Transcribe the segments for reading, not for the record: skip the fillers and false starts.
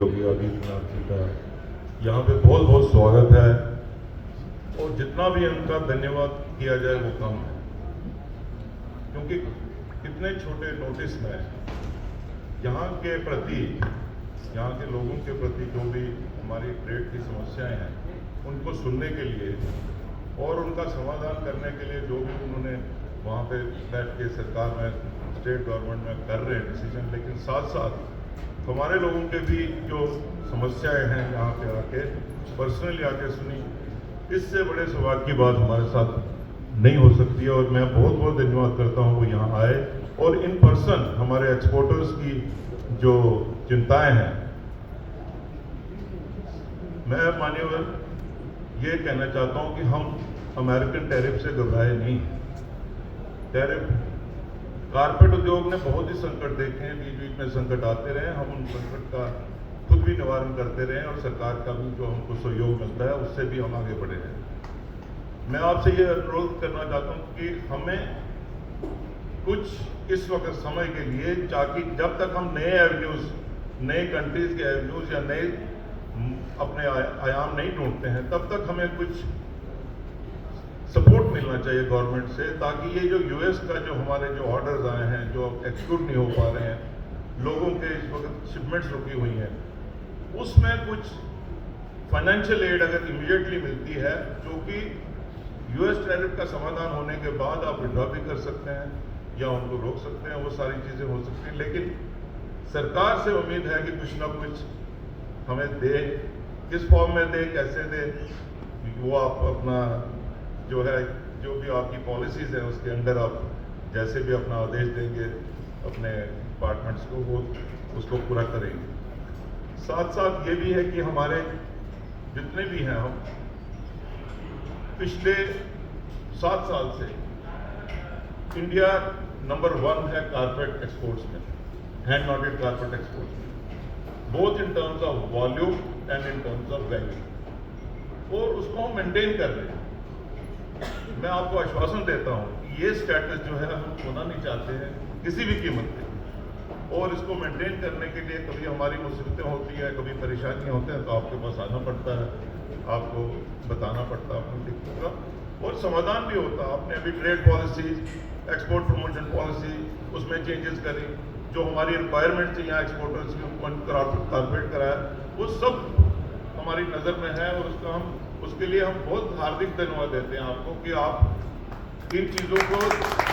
योगी आदित्यनाथ जी का यहाँ पे बहुत बहुत स्वागत है और जितना भी उनका धन्यवाद किया जाए वो कम है, क्योंकि कितने छोटे नोटिस में यहाँ के प्रति, यहाँ के लोगों के प्रति जो भी हमारी ट्रेड की समस्याएं हैं उनको सुनने के लिए और उनका समाधान करने के लिए जो भी उन्होंने वहाँ पे बैठ के सरकार में, स्टेट गवर्नमेंट में कर रहे हैं डिसीजन, लेकिन साथ साथ हमारे लोगों के भी जो समस्याएं हैं यहाँ पे आके पर्सनली आके सुनी, इससे बड़े सौभाग्य की बात हमारे साथ नहीं हो सकती है। और मैं बहुत बहुत धन्यवाद करता हूँ वो यहाँ आए और इन पर्सन हमारे एक्सपोर्टर्स की जो चिंताएं हैं, मैं मान्यवर ये कहना चाहता हूँ कि हम अमेरिकन टैरिफ से घबराए नहीं। टैरिफ, कारपेट उद्योग ने बहुत ही संकट देखे हैं, बीच बीच में संकट आते रहे, हम उन संकट का खुद भी निवारण करते रहे और सरकार का भी जो हमको सहयोग मिलता है उससे भी हम आगे बढ़े हैं। मैं आपसे ये अनुरोध करना चाहता हूँ कि हमें कुछ इस वक्त समय के लिए, ताकि जब तक हम नए एवेन्यूज, नए कंट्रीज के एवेन्यूज या नए अपने आयाम नहीं ढूंढते हैं, तब तक हमें कुछ सपोर्ट मिलना चाहिए गवर्नमेंट से, ताकि ये जो यूएस का जो हमारे जो ऑर्डर्स आए हैं, जो एक्सक्यूट नहीं हो पा रहे हैं, लोगों के इस वक्त शिपमेंट्स रुकी हुई हैं, उसमें कुछ फाइनेंशियल एड अगर इमीडिएटली मिलती है, जो कि यूएस टैरिफ का समाधान होने के बाद आप विड्रॉ भी कर सकते हैं या उनको रोक सकते हैं, वो सारी चीज़ें हो सकती हैं। लेकिन सरकार से उम्मीद है कि कुछ ना कुछ हमें दे, किस फॉर्म में दे, कैसे दे, वो आप अपना जो है, जो भी आपकी पॉलिसीज़ हैं उसके अंडर आप जैसे भी अपना आदेश देंगे अपने डिपार्टमेंट्स को, वो उसको पूरा करेंगे। साथ साथ ये भी है कि हमारे जितने भी हैं, हम पिछले 7 साल से इंडिया नंबर 1 है कारपेट एक्सपोर्ट्स में, हैंड नॉटेड कारपेट एक्सपोर्ट्स में, both in terms of volume and in terms of value, और उसको हम मेंटेन कर रहे हैं। मैं आपको आश्वासन देता हूं कि ये स्टेटस जो है हम खोना नहीं चाहते हैं किसी भी कीमत पे, और इसको मेंटेन करने के लिए कभी हमारी मुसीबतें होती है, कभी परेशानियां होते हैं, तो आपके पास आना पड़ता है, आपको बताना पड़ता है अपनी दिक्कतों का, और समाधान भी होता है। आपने अभी trade policy, export promotion policy, उसमें चेंजेस करी, जो हमारी रिक्वायरमेंट थी यहाँ एक्सपोर्टर्स की, उनको कारपेट कराया, वो सब हमारी नज़र में है, और उसके लिए हम बहुत हार्दिक धन्यवाद देते हैं आपको कि आप इन चीज़ों को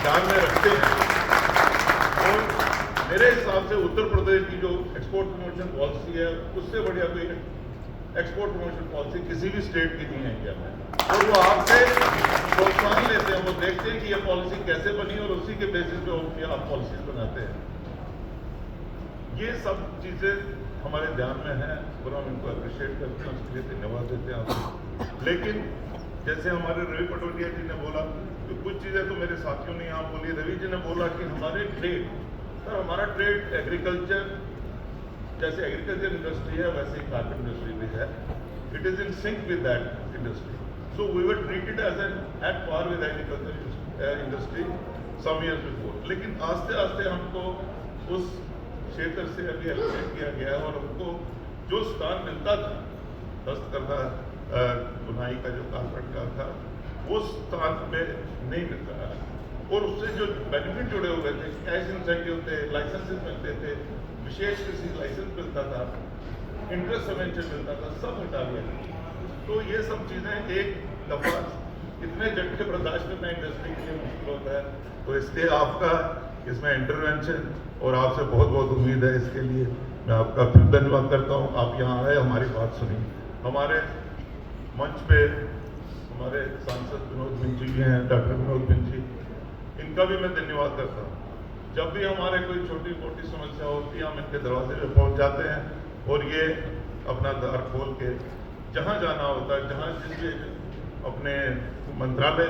ध्यान में रखते हैं। और मेरे हिसाब से उत्तर प्रदेश की जो एक्सपोर्ट प्रमोशन पॉलिसी है, उससे बढ़िया कोई एक्सपोर्ट प्रमोशन पॉलिसी किसी भी स्टेट की नहीं है इंडिया में, और वो आपसे प्रोत्साहन लेते हैं, वो देखते हैं कि ये पॉलिसी कैसे बनी और उसी के बेसिस पे आप पॉलिसीज बनाते हैं। ये सब चीज़ें हमारे ध्यान में है और हम इनको अप्रिशिएट करते हैं, उसके लिए धन्यवाद देते हैं आपको। लेकिन जैसे हमारे रवि पटोलिया जी ने बोला, तो कुछ चीज़ें तो मेरे साथियों ने यहाँ बोली। रवि जी ने बोला कि हमारे ट्रेड, सर हमारा ट्रेड एग्रीकल्चर, जैसे एग्रीकल्चर इंडस्ट्री है वैसे ही कारपेट इंडस्ट्री भी है, it is in sync with that industry, so we were treated as at par with agriculture industry some years before. लेकिन आस्ते आस्ते हमको उस क्षेत्र से अभी एलोकेट किया गया है और उनको जो स्थान मिलता था हस्तकरघा बुनाई का, जो कारपेट का था, वो स्थान में नहीं मिल रहा है, और उससे जो बेनिफिट जुड़े हुए थे, कैश इंसेंटिव थे, लाइसेंसेस मिलते थे, विशेष कृषि लाइसेंस मिलता था, इंटरेस्ट सबवेंशन मिलता था, सब हटा दिया। तो ये सब चीज़ें एक दफा इतने झटके बर्दाश्त करना इंडस्ट्री के लिए मुश्किल होता है, तो इसलिए आपका इसमें इंटरवेंशन और आपसे बहुत बहुत उम्मीद है, इसके लिए मैं आपका फिर धन्यवाद करता हूँ। आप यहाँ आए, हमारी बात सुनी। हमारे मंच पे हमारे सांसद विनोद बिंची जी हैं, डॉक्टर विनोद बिंची, इनका भी मैं धन्यवाद करता हूँ। जब भी हमारे कोई छोटी मोटी समस्या होती है, हम इनके दरवाजे पे पहुँच जाते हैं और ये अपना द्वार खोल के जहाँ जाना होता है, जहाँ जिसके अपने मंत्रालय